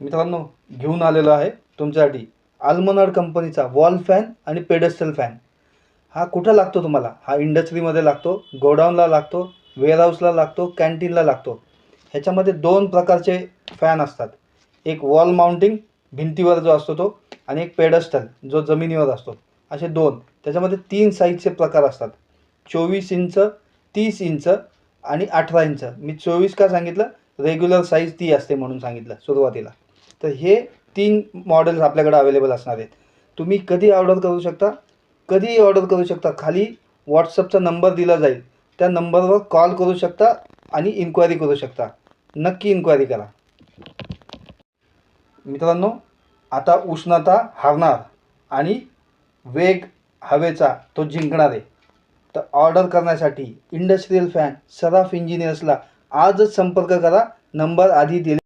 मित्रांनो, घेऊन आलेलो आहे तुमच्यासाठी अल्मोनाड कंपनीचा वॉल फॅन आणि पेडेस्टल फॅन. हा कुठं लागतो तुम्हाला? हा इंडस्ट्रीमध्ये लागतो, गोडाऊनला लागतो, वेअरहाऊसला लागतो, कॅन्टीनला लागतो. ह्याच्यामध्ये दोन प्रकारचे फॅन असतात. एक वॉल माउंटिंग भिंतीवर जो असतो तो, आणि एक पेडेस्टल जो जमिनीवर असतो. असे दोन. त्याच्यामध्ये 3 साईजचे प्रकार असतात. 24 इंच, 30 इंच आणि 18 इंच. मी 24 का सांगितलं? रेग्युलर साईज ती असते म्हणून सांगितलं सुरुवातीला. तर हे 3 मॉडेल्स आपल्याकडे अवेलेबल असणार आहेत. तुम्ही कधी ऑर्डर करू शकता? कधीही ऑर्डर करू शकता. खाली व्हॉट्सअपचा नंबर दिला जाईल, त्या नंबरवर कॉल करू शकता आणि इन्क्वायरी करू शकता. नक्की इन्क्वायरी करा. मित्रांनो, आता उष्णता हरणार आणि वेग हवेचा तो जिंकणार आहे. तर ऑर्डर करण्यासाठी इंडस्ट्रियल फॅन सराफ इंजिनियर्सला आजच संपर्क करा. नंबर आधी दिले